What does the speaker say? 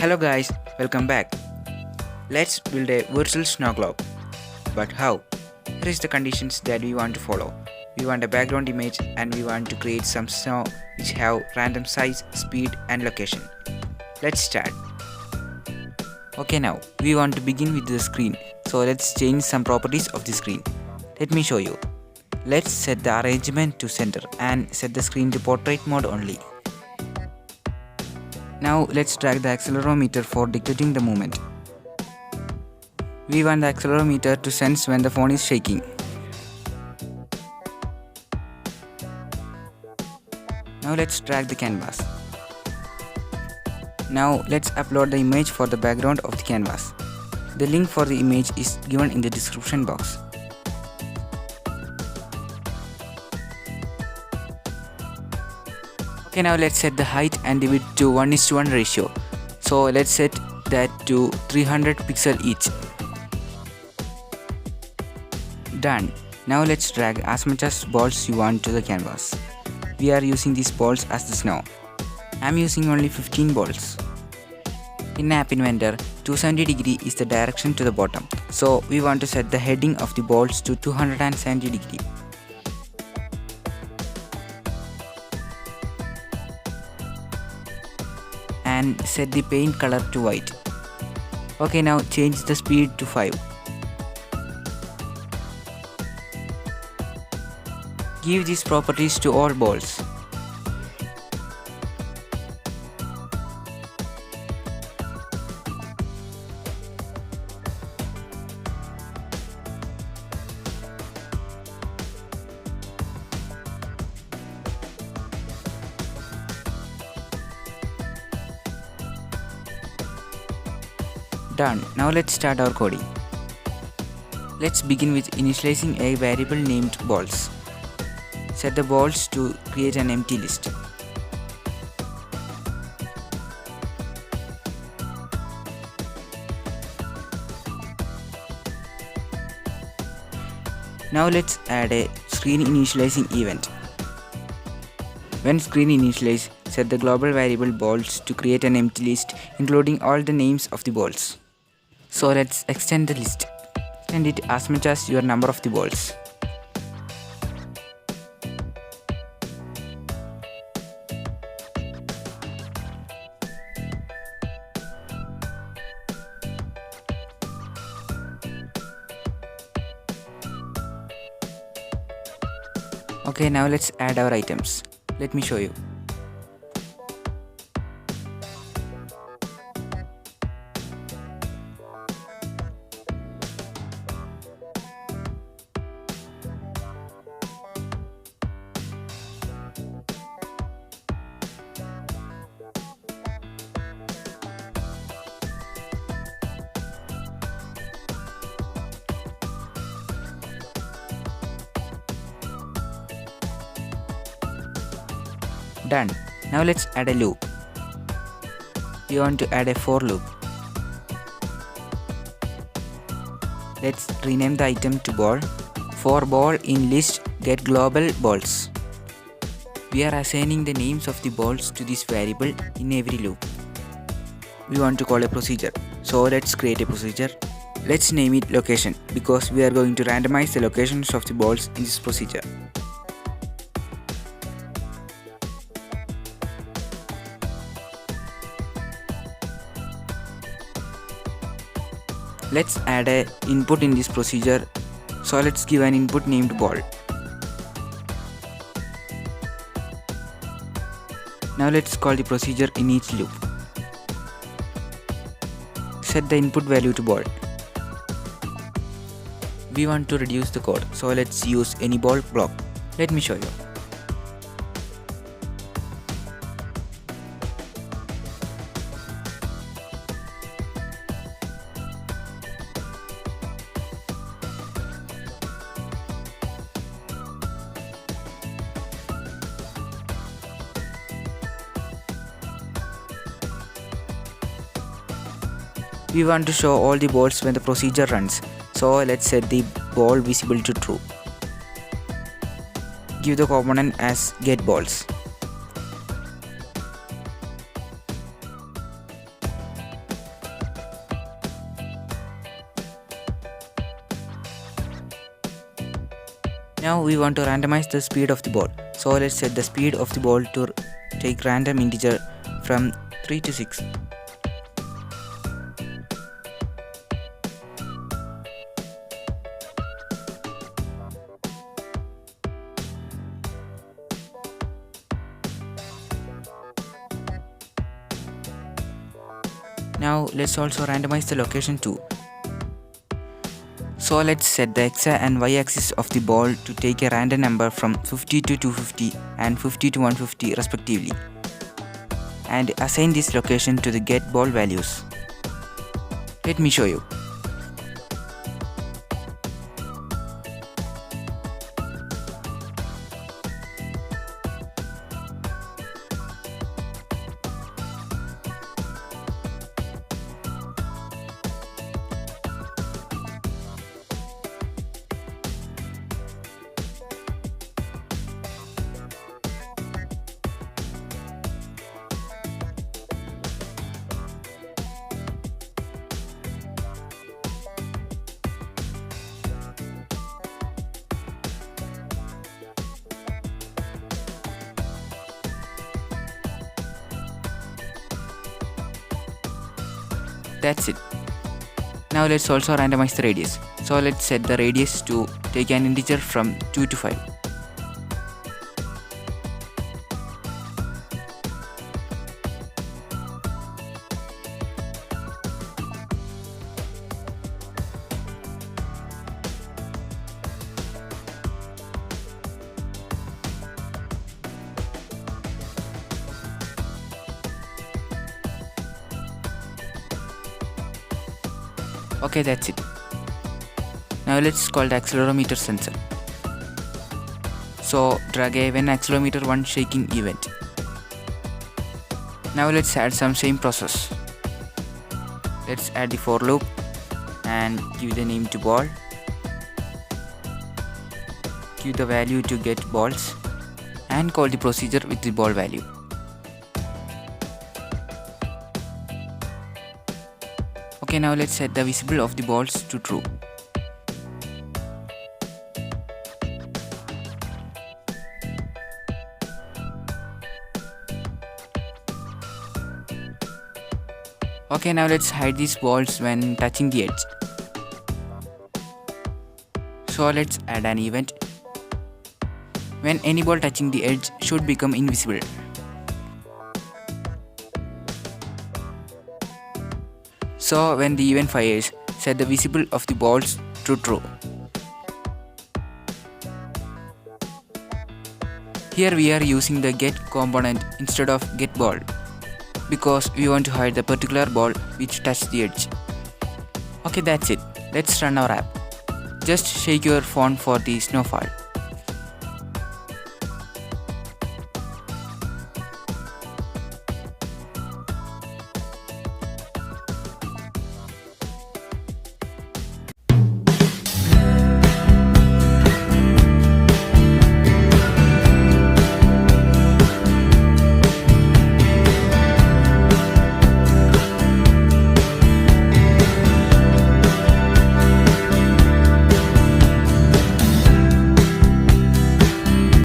Hello guys, welcome back. Let's build a virtual snow globe. But how? Here is the conditions that we want to follow. We want a background image and we want to create some snow which have random size, speed and location. Let's start. Okay, now we want to begin with the screen. So let's change some properties of the screen. Let me show you. Let's set the arrangement to center and set the screen to portrait mode only. Now let's drag the accelerometer for dictating the movement. We want the accelerometer to sense when the phone is shaking. Now let's drag the canvas. Now let's upload the image for the background of the canvas. The link for the image is given in the description box. Okay, now let's set the height and the width to 1:1 ratio. So let's set that to 300 pixel each. Done. Now let's drag as much as balls you want to the canvas. We are using these balls as the snow. I am using only 15 balls. In App Inventor, 270° is the direction to the bottom. So we want to set the heading of the balls to 270°. And set the paint color to white. Okay, now change the speed to 5. Give these properties to all balls. Done. Now let's start our coding. Let's begin with initializing a variable named balls. Set the balls to create an empty list. Now let's add a screen initializing event. When screen initialize, set the global variable balls to create an empty list including all the names of the balls. So let's extend the list. Extend it as much as your number of the balls. Okay, now let's add our items. Let me show you. Done. Now let's add a loop. We want to add a for loop. Let's rename the item to ball. For ball in list get global balls. We are assigning the names of the balls to this variable in every loop. We want to call a procedure. So let's create a procedure. Let's name it location because we are going to randomize the locations of the balls in this procedure. Let's add an input in this procedure. So let's give an input named ball. Now let's call the procedure in each loop. Set the input value to ball. We want to reduce the code, so let's use any ball block. Let me show you. We want to show all the balls when the procedure runs, so let's set the ball visible to true. Give the component as getBalls. Now we want to randomize the speed of the ball. So let's set the speed of the ball to take random integer from 3 to 6. Now let's also randomize the location too. So let's set the x and y axis of the ball to take a random number from 50 to 250 and 50 to 150 respectively, and assign this location to the get ball values. Let me show you. That's it. Now let's also randomize the radius. So let's set the radius to take an integer from 2 to 5. Okay, that's it. Now let's call the accelerometer sensor. So drag a when accelerometer 1 shaking event. Now let's add some same process. Let's add the for loop and give the name to ball. Give the value to get balls and call the procedure with the ball value. Okay, now let's set the visible of the balls to true. Okay, now let's hide these balls when touching the edge. So let's add an event. When any ball touching the edge should become invisible. So when the event fires, set the visible of the balls to true. Here we are using the get component instead of get ball because we want to hide the particular ball which touched the edge. Okay, that's it. Let's run our app. Just shake your phone for the snowfall.